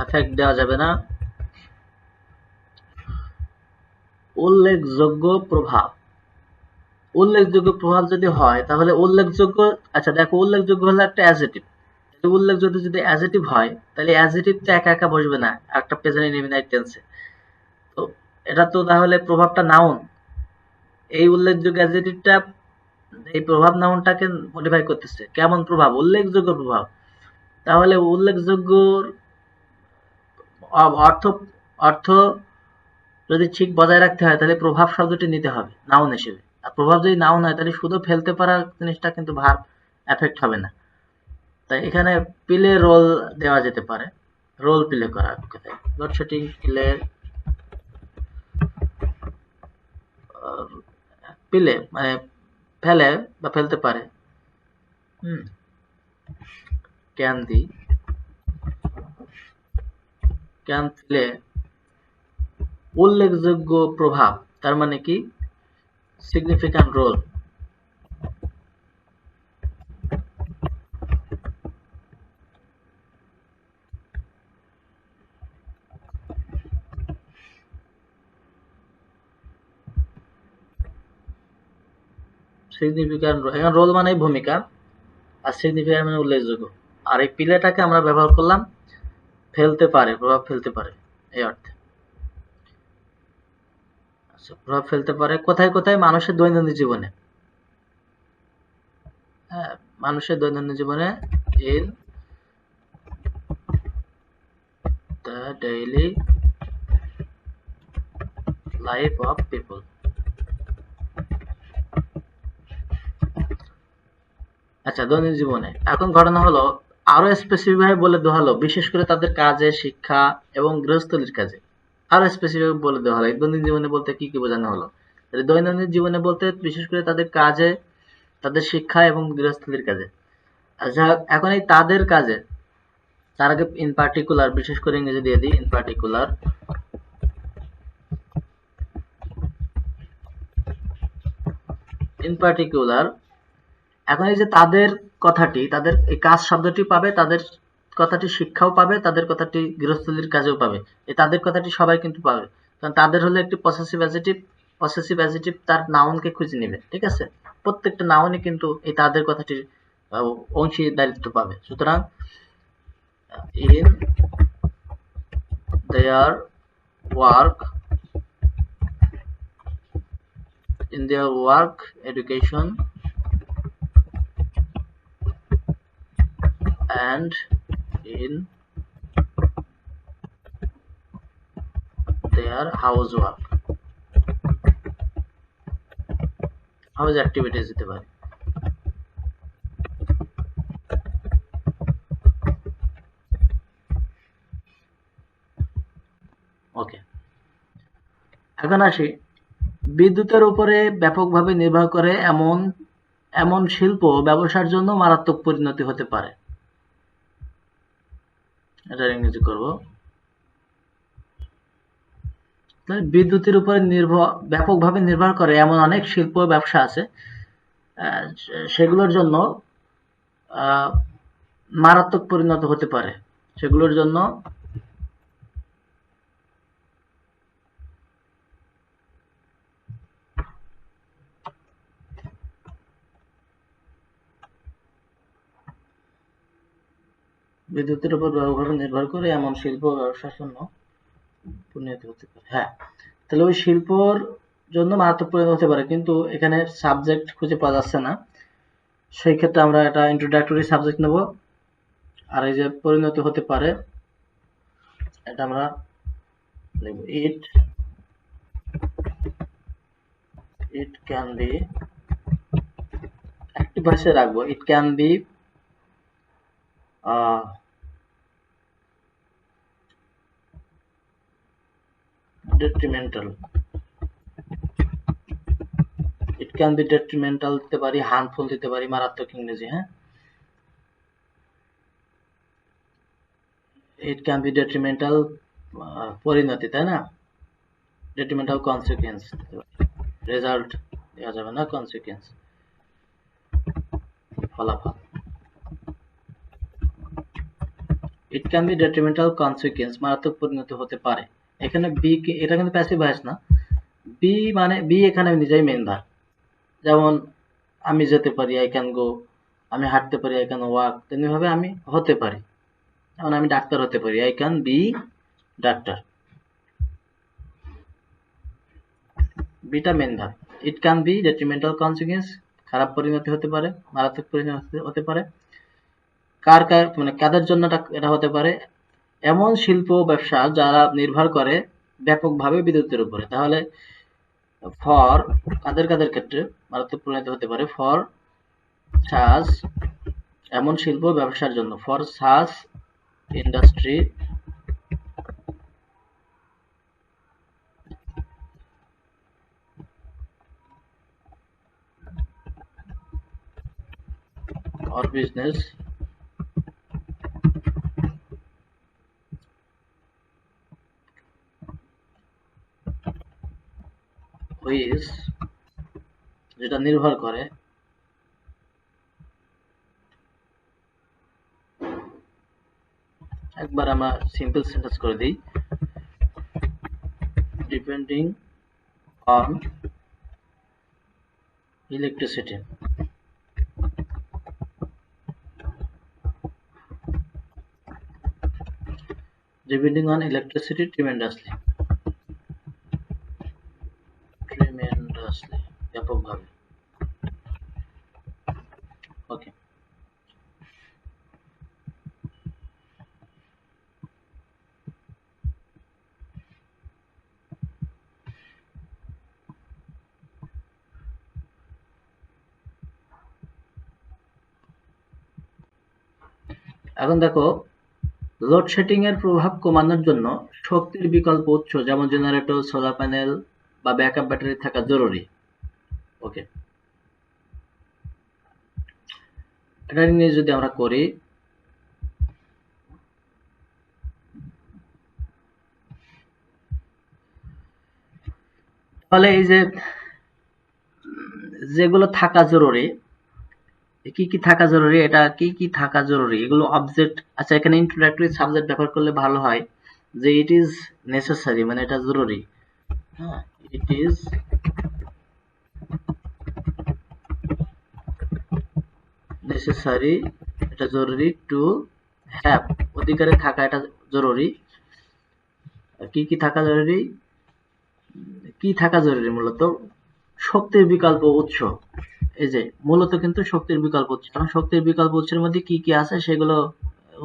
এফেক্ট দেওয়া যাবে না। উল্লেখযোগ্য প্রভাব, উল্লেখযোগ্য প্রভাব যদি হয় তাহলে উল্লেখযোগ্য, আচ্ছা দেখো উল্লেখযোগ্য হলো একটা অ্যাডজেক্টিভ। উল্লেখযোগ্য যদি অ্যাডজেক্টিভ হয় তাহলে অ্যাডজেক্টিভ তো একা একা বসবে না একটা প্রেজেন্ট ইনডিফিনাইট টেন্সে। তো এটা তো তাহলে প্রভাবটা নাউন, এই উল্লেখযোগ্য অ্যাডজেক্টিভটা এই প্রভাব নাউনটাকে মডিফাই করতেছে। কেমন প্রভাব? উল্লেখযোগ্য প্রভাব। তাহলে উল্লেখযোগ্যর অর্থ, অর্থ যদি ঠিক বজায় রাখতে হয় তাহলে প্রভাব শব্দটি নিতে হবে নাউন হিসেবে। আর প্রভাব যদি নাউন হয় তাহলে শুধু ফেলতে পারা জিনিসটা কিন্তু ভার্ব এফেক্ট হবে না। তাই এখানে প্লে রোল দেওয়া যেতে পারে, রোল প্লে করা কথায়। লোডশেডিং প্লে, প্লে মানে ফেলে বা ফেলতে পারে। হুম, ক্যান দি, ক্যান প্লে উল্লেখযোগ্য প্রভাব, তার মানে কি সিগনিফিক্যান্ট রোল। সিগনিফিক্যান্ট রোল, এখানে রোল মানে ভূমিকা, আর সিগনিফিক্যান্ট মানে উল্লেখযোগ্য। আর এই প্লেটাকে আমরা ব্যবহার করলাম ফেলতে পারে, প্রভাব ফেলতে পারে এই অর্থে। আচ্ছা, প্রভাব ফেলতে পারে কোথায় কোথায়? মানুষের দৈনন্দিন জীবনে। হ্যাঁ, মানুষের দৈনন্দিন জীবনে, in the daily life of people. আচ্ছা, দৈনন্দিন জীবনে। এখন ঘটনা হলো, আরো স্পেসিফিক ভাবে বলে দেওয়া হলো, বিশেষ করে তাদের কাজে, শিক্ষা এবং গৃহস্থলীর কাজে। আরো স্পেসিফিক বলে দেওয়া হলো দৈনন্দিন জীবনে বলতে কি কি বোঝানো হলো। দৈনন্দিন জীবনে বলতে বিশেষ করে তাদের কাজে, তাদের শিক্ষা এবং গৃহস্থলীর কাজে। আচ্ছা, এখন এই তাদের কাজে, তার আগে ইন পার্টিকুলার, বিশেষ করে ইংরেজি দিয়ে দিই, ইন পার্টিকুলার। ইন পার্টিকুলার, এখন এই যে তাদের কথাটি, তাদের এই কাজ শব্দটি পাবে, তাদের কথাটি শিক্ষাও পাবে, তাদের কথাটি গৃহস্থলীর কাজেও পাবে। এই তাদের কথাটি সবাই কিন্তু পাবে, কারণ তাদের হলো একটি পসেসিভ অ্যাডজেক্টিভ। পসেসিভ অ্যাডজেক্টিভ তার নাউনকে খুঁজে নেবে, ঠিক আছে? প্রত্যেকটা নাউনই কিন্তু এই তাদের কথাটির অংশীদারিত্ব পাবে। সুতরাং in their work, in their work, education, and in their housework, house activities দিতে পারে। ওকে, এখন আসি, বিদ্যুতের উপরে ব্যাপকভাবে নির্ভর করে এমন এমন শিল্প ব্যবসার জন্য মারাত্মক পরিণতি হতে পারে। এটা ইংরেজি করব। বিদ্যুতের উপরে ব্যাপকভাবে নির্ভর করে এমন অনেক শিল্প ব্যবসা আছে, সেগুলোর জন্য মারাত্মক পরিণত হতে পারে। সেগুলোর জন্য বিদ্যুতের উপর ব্যাপকভাবে নির্ভর করে এমন শিল্প ব্যবসার জন্য পরিণত হতে পারে। হ্যাঁ, তাহলে ওই শিল্পর জন্য মারাত্মক পরিণত হতে পারে, কিন্তু এখানে সাবজেক্ট খুঁজে পাওয়া যাচ্ছে না। সেই ক্ষেত্রে আমরা একটা ইন্ট্রোডাক্টরি সাবজেক্ট নেব। আর এই যে পরিণত হতে পারে, এটা আমরা লিখব ইট ক্যান বি, একটি ভাষায় রাখবো, ইট can B detrimental, it can be detrimental দিতে পারি, harmful দিতে পারি, মারাত্মক ইংরেজি। হ্যাঁ, it can be detrimental, পরিণতি, তাই না? detrimental consequence, রেজাল্ট দেওয়া যাবে না, consequence ফলাফল। it can be detrimental consequence, মারাত্মক পরিণতি হতে পারে। এখানে বি, এটা কিন্তু প্যাসিভ ভয়েস না। বি মানে বি এখানে নিজেই মেইন ভার্ব। যেমন আমি যেতে পারি, আই ক্যান গো, আমি হাঁটতে পারি, আই ক্যান ওয়াক, তেমনি ভাবে আমি হতে পারি, যেমন আমি ডাক্তার হতে পারি, আই ক্যান বি ডাক্তার। বিটা main verb. It can be detrimental consequence, খারাপ পরিণতি হতে পারে, মারাত্মক পরিণতি হতে পারে। কার কার মানে কাদের জন্য এটা হতে পারে? এমন শিল্প ব্যবসা যারা নির্ভর করে ব্যাপকভাবে বিদ্যুতের উপরে। তাহলে ফর কাদের কাদের ক্ষেত্রে মারাত্মক পরিণতি হতে পারে? ফর সাস, এমন শিল্প ব্যবসার জন্য, for such industry or business which, যেটা নির্ভর করে, একবার আমরা সিম্পল সেন্টেন্স করে দিই, depending on electricity. Depending on electricity tremendously. ব্যাপকভাবে। ওকে, এখন দেখো লোডশেডিং এর প্রভাব কমানোর জন্য শক্তির বিকল্প উৎস যেমন জেনারেটর, সোলার প্যানেল বা ব্যাকআপ ব্যাটারি থাকা জরুরি। ওকে, এটা নিয়ে যদি আমরা করি, তাহলে এই যে যেগুলো থাকা জরুরি, কি কি থাকা জরুরি, এটা কি কি থাকা জরুরি, এগুলো অবজেক্ট। আচ্ছা, এখানে ইন্ট্রোডাক্টরি সাবজেক্ট ব্যবহার করলে ভালো হয়, যে ইট ইজ নেসেসারি, মানে এটা জরুরি। হ্যাঁ, ইট ইজ নেসেসারি, এটা জরুরি। টু হ্যাভ, অধিকারে থাকা, এটা জরুরি। কি কি থাকা জরুরি, কি থাকা জরুরি, মূলত শক্তির বিকল্প উৎস। এই যে মূলত কিন্তু শক্তির বিকল্প উৎস, কারণ শক্তির বিকল্প উৎসের মধ্যে কি কি আছে সেগুলো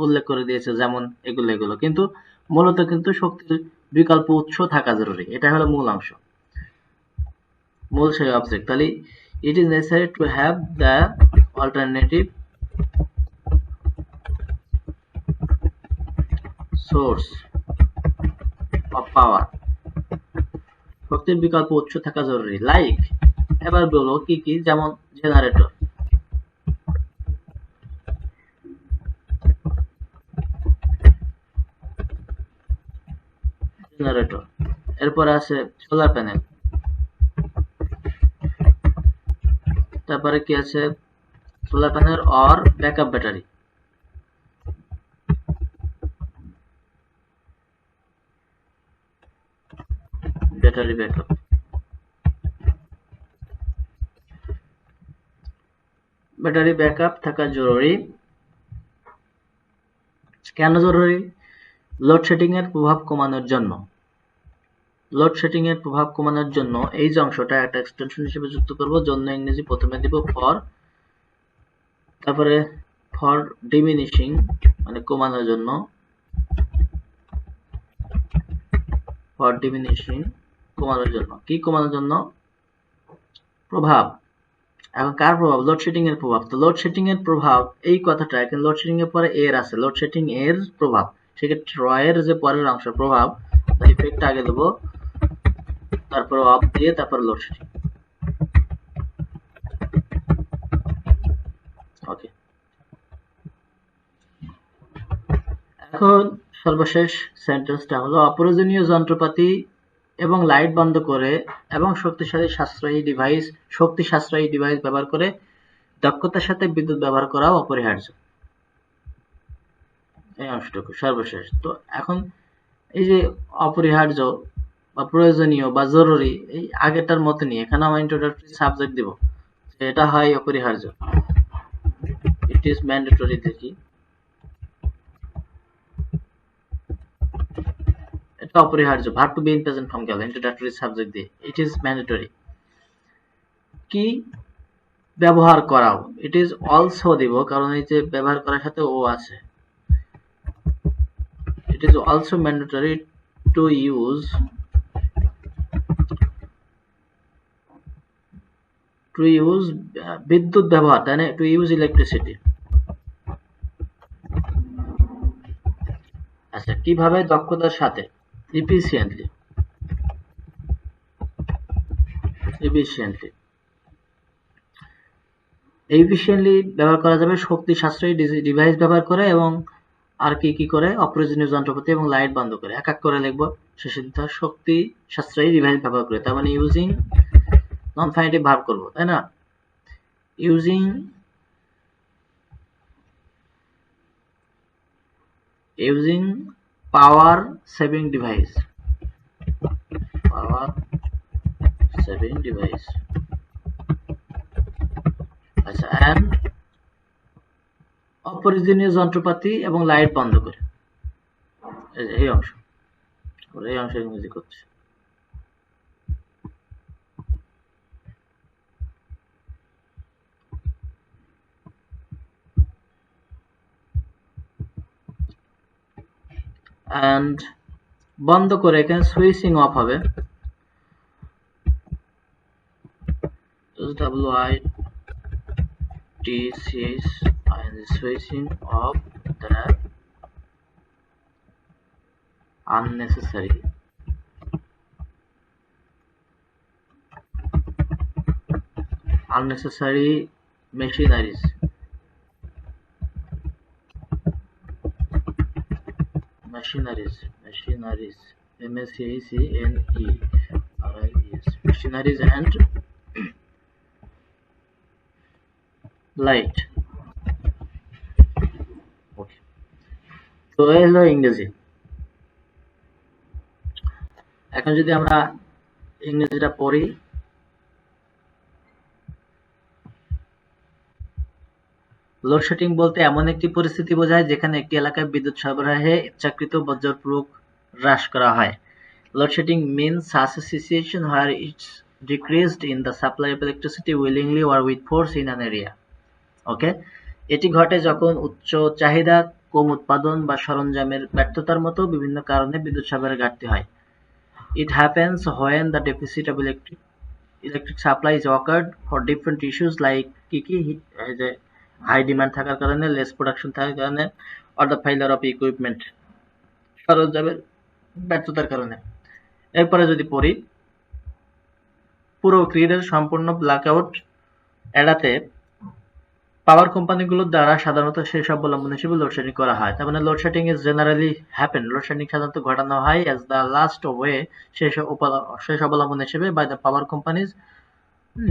উল্লেখ করে দিয়েছে, যেমন এগুলো কিন্তু মূলত কিন্তু শক্তির বিকল্প উৎস থাকা জরুরি, এটা হলো মূল অংশ, মূল সেই অবজেক্ট। তাহলে it is necessary to have the alternative source of power, শক্তির বিকল্প উৎস থাকা জরুরি। লাইক, এবার বলো কি কি, যেমন জেনারেটর, জেনারেটর, এরপরে আছে সোলার প্যানেল, তারপরে কি আছে, solar panel or backup battery, battery backup. Battery backup থাকা জরুরি। কেন জরুরি? লোডশেডিং এর প্রভাব কমানোর জন্য। লোডশেডিং এর প্রভাব কমানোর জন্য এই যে অংশটা একটা এক্সটেনশন হিসেবে যুক্ত করব, জন্য ইংরেজি প্রথমে দিব ফর, তারপরে ফর ডিমিনিশিং মানে কমানোর জন্য, ফর ডিমিনিশিং কমানোর জন্য। কি কমানোর জন্য? প্রভাব। এখন কার প্রভাব? লোডশেডিং এর প্রভাব। তো লোডশেডিং এর প্রভাব, এই কথাটা এখন লোডশেডিং এর পরে এর আছে, লোডশেডিং এর প্রভাব, সেক্ষেত্রে র এর যে পরের অংশ প্রভাব, ইফেক্ট আগে দেবো, তারপর অফ দিয়ে তারপর লোডশেডিং। ওকে, এখন সর্বশেষ সেন্টেন্সটা হলো, অপ্রয়োজনীয় যন্ত্রপাতি এবং লাইট বন্ধ করে এবং শক্তি সাশ্রয়ী ডিভাইস ব্যবহার করে দক্ষতার সাথে বিদ্যুৎ ব্যবহার করাও অপরিহার্য। এই অংশটুকু সর্বশেষ। তো এখন এই যে অপরিহার্য বা প্রয়োজনীয় বা জরুরি, এই আগেরটার মতনই এখানে আমরা ইন্ট্রোডাক্টরি সাবজেক্ট দিব, এটা হয় অপরিহার্য, ইট ইজ ম্যান্ডেটরি। দেখি, এটা অপরিহার্য, verb to be in present form গেল ইন্ট্রোডাক্টরি সাবজেক্ট দিয়ে, ইট ইজ ম্যান্ডেটরি। কি ব্যবহার করাও, ইট ইজ অলসো দিব, কারণ এই যে ব্যবহার করার সাথে ও আছে। It is also mandatory to use বিদ্যুৎ ব্যবহার, তাই না? To use electricity. আচ্ছা, কিভাবে? দক্ষতার সাথে, efficiently ব্যবহার করা যাবে শক্তি সাশ্রয়ী ডিভাইস ব্যবহার করে, এবং আর কি কি করে? অপ্রয়োজনীয় যন্ত্রপাতি এবং লাইট বন্ধ করে। এক এক করে লিখবো। শেষে দিতে হয় শক্তি সাশ্রয়ী ডিভাইস ব্যবহার করে, তার মানে ইউজিং নন ফাইনেটিভ ভার্ব করবো, তাই না? using power saving device, and অপ্রয়োজনীয় যন্ত্রপাতি এবং লাইট বন্ধ করে। এই অংশ ইংরেজি করছে। অ্যান্ড বন্ধ করে এখানে সুইচিং অফ হবে, switching off the unnecessary machineries. Machineries, M-A-C-H-I-N-E-R-I-E-S, machineries and light. Okay. তো এই হলো ইংরেজি। এখন যদি আমরা ইংরেজিটা পড়ি, লোডশেডিং বলতে এমন একটি পরিস্থিতি বোঝায় যেখানে একটি এলাকায় বিদ্যুৎ সরবরাহে ইচ্ছাকৃত বা জোরপূর্বক হ্রাস করা হয়। Load-shedding means such a situation where it's decreased in the supply of electricity willingly or with force in an area. Okay? এটি ঘটে যখন উচ্চ চাহিদা, কম উৎপাদন বা সরঞ্জামের ব্যর্থতার মতো বিভিন্ন কারণে বিদ্যুৎ সরবরাহের ঘাটতি হয়। It happens when the deficit of electric supply is occurred for different issues like high demand থাকার কারণে, less production থাকার কারণে, or the failure of equipment, সরঞ্জামের ব্যর্থতার কারণে। এরপরে যদি পড়ি, পুরো গ্রিডের সম্পূর্ণ ব্ল্যাকআউট এড়াতে পাওয়ার কোম্পানিগুলোর দ্বারা সাধারণত শেষ অবলম্বন হিসেবে লোডশেডিং করা হয়। তার মানে load shedding is generally happen, load shedding সাধারণত ঘটানো হয় অ্যাজ দ্য লাস্ট ওয়ে, শেষ অবলম্বন হিসেবে বাই দ্য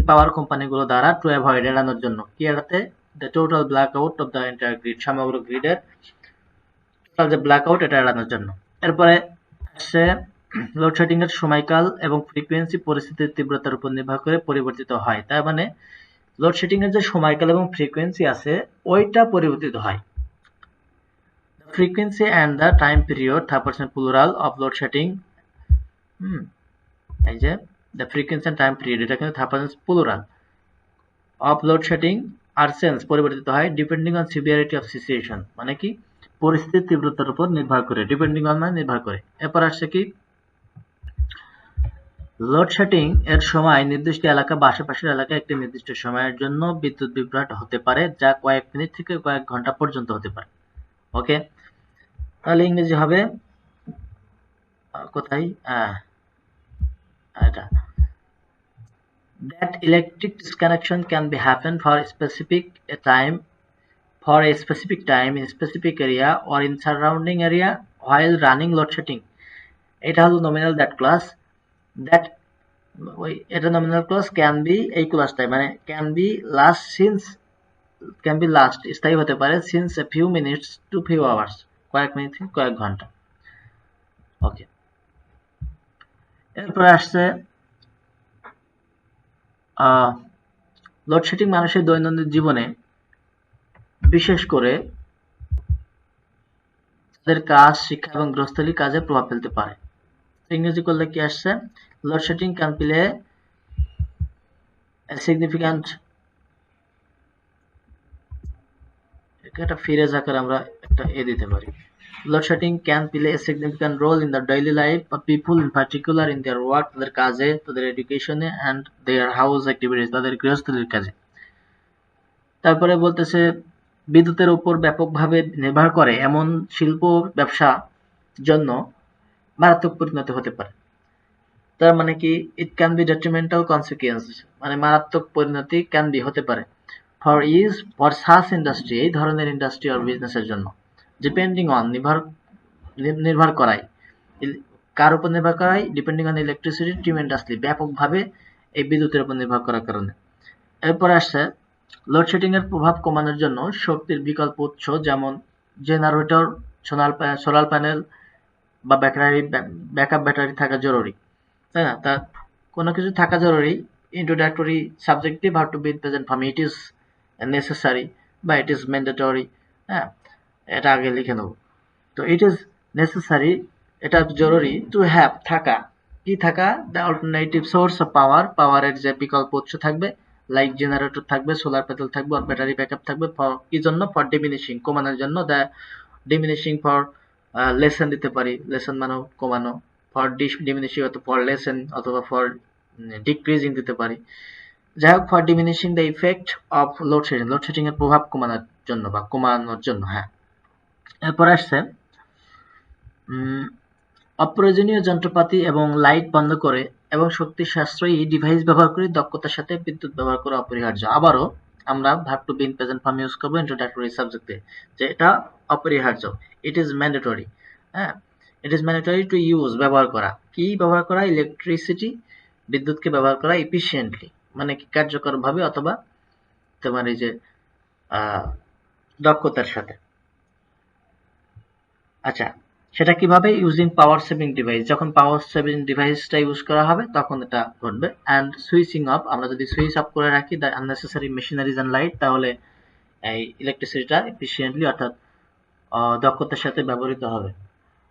পাওয়ার কোম্পানিগুলো দ্বারা টু অ্যাভয়েড, এড়ানোর জন্য। কি এড়াতে? The total blackout of the entire grid, সমগ্র গ্রিডের টোটাল যে ব্ল্যাকআউট এটা এড়ানোর জন্য। এরপরে আসছে লোডশেডিং এর সময়কাল এবং ফ্রিকোয়েন্সি পরিস্থিতির তীব্রতার উপর নির্ভর করে পরিবর্তিত হয়। তার মানে লোডশেডিং এর যে সময়কাল এবং ফ্রিকোয়েন্সি আছে ওইটা পরিবর্তিত হয়। Frequency and the time period, তারপর প্লুরাল অফ লোডশেডিং, এই যে the frequency and time period, এটা কিন্তু তারপর প্লুরাল অফ লোডশেডিং আর চেঞ্জ, পরিবর্তিত হয় depending on severity of situation, মানে কি পরিস্থিতির তীব্রতার উপর নির্ভর করে, ডিপেন্ডিং অন মানে নির্ভর করে। এরপর আসছে কি, লোডশেডিং এর সময় নির্দিষ্ট এলাকা বা আশেপাশের এলাকায় একটি নির্দিষ্ট সময়ের জন্য বিদ্যুৎ বিভ্রাট হতে পারে, যা কয়েক মিনিট থেকে কয়েক ঘন্টা পর্যন্ত হতে পারে। ওকে, তাহলে ইংরেজি হবে কোথায়, এটা that electric disconnection can be happen for a specific time in a specific area or in surrounding area while running load shedding. এটা হলো nominal that clause, that এটা nominal clause can be এই ক্লাসটাই, মানে can be last স্থায়ী হতে পারে since a few minutes to few hours, কয়েক minute থেকে কয়েক ঘন্টা। ওকে, এরপরে আসছে লোডশেডিং মানুষের দৈনন্দিন জীবনে, বিশেষ করে তাদের কাজ, শিক্ষা এবং গৃহস্থলী কাজে প্রভাব ফেলতে পারে। ইংরেজি করলে কি আসছে, load shedding can play a significant, একটা ফিরেজ আকারে আমরা একটা দিতে পারি, load shedding can play a significant role in the daily life of people, in particular in their work, তাদের কাজে, তাদের এডুকেশনে, and their house activities, তাদের গৃহস্থলীর কাজে। তারপরে বলতেছে বিদ্যুতের উপর ব্যাপকভাবে নির্ভর করে এমন শিল্প ব্যবসা জন্য মারাত্মক পরিণতি হতে পারে। তার মানে কি, ইট ক্যান বি ডেট্রিমেন্টাল কনসিকুয়েন্স, মানে মারাত্মক পরিণতি ক্যান বি হতে পারে ফর সাস ইন্ডাস্ট্রি, এই ধরনের ইন্ডাস্ট্রি আর বিজনেসের জন্য। ডিপেন্ডিং অন, নির্ভর করায়, কার উপর নির্ভর করায়, ডিপেন্ডিং অন ইলেকট্রিসিটি ট্রিমেন্ডাসলি, ব্যাপকভাবে এই বিদ্যুতের উপর নির্ভর করার কারণে। এরপর আসছে লোডশেডিং এর প্রভাব কমানোর জন্য শক্তির বিকল্প উৎস যেমন জেনারেটর, সোলার প্যানেল বা ব্যাকআপ ব্যাটারি থাকা জরুরি, তাই না? কোনো কিছু থাকা জরুরি। Introductory subjective, how to B present form, it is necessary বা ইট ইজ ম্যান্ডেটরি। হ্যাঁ, এটা আগে লিখে নেব। তো ইট ইজ নেসেসারি, এটা জরুরি, টু হ্যাভ থাকা, কি থাকা, the alternative source of power, পাওয়ারের যে বিকল্প উৎস থাকবে, লাইক জেনারেটর থাকবে, সোলার প্যানেল থাকবে, আর ব্যাটারি ব্যাকআপ থাকবে। ফর কি জন্য? ফর ডিমিনিশিং, কমানোর জন্য। দ্য ডিমিনিশিং ফর লেসেন দিতে পারি, লেসেন মানে কমানো। ফর ডিমিনিশিং অথবা ফর লেসেন অথবা ফর ডিক্রিজিং দিতে পারি। যাই হোক, for diminishing the effect of load shedding, load shedding এর প্রভাব কমানোর জন্য বা কমানোর জন্য। হ্যাঁ, এরপর আসছে অপ্রয়োজনীয় যন্ত্রপাতি এবং লাইট বন্ধ করে এবং শক্তি সাশ্রয়ী ডিভাইস ব্যবহার করে দক্ষতার সাথে বিদ্যুৎ ব্যবহার করা অপরিহার্য। আবারও আমরা verb to be in present form use করবো ইন্ট্রোডাক্টরি সাবজেক্টে, যে এটা অপরিহার্য। It is mandatory. হ্যাঁ, it is mandatory to use, ব্যবহার করা। কি ব্যবহার করা? ইলেকট্রিসিটি, বিদ্যুৎকে ব্যবহার করা এফিশিয়েন্টলি, মানে কি কার্যকরভাবে অথবা তোমার এই যে দক্ষতার সাথে। আচ্ছা, সেটা কিভাবে? ইউজিং পাওয়ার সেভিং ডিভাইস, যখন পাওয়ার সেভিং ডিভাইসটা ইউজ করা হবে তখন এটা ঘটবে। অ্যান্ড সুইচিং অফ, আমরা যদি সুইচ অফ করে রাখি the unnecessary machineries and light, তাহলে এই ইলেকট্রিসিটিটা এফিশিয়েন্টলি অর্থাৎ দক্ষতার সাথে ব্যবহৃত হবে।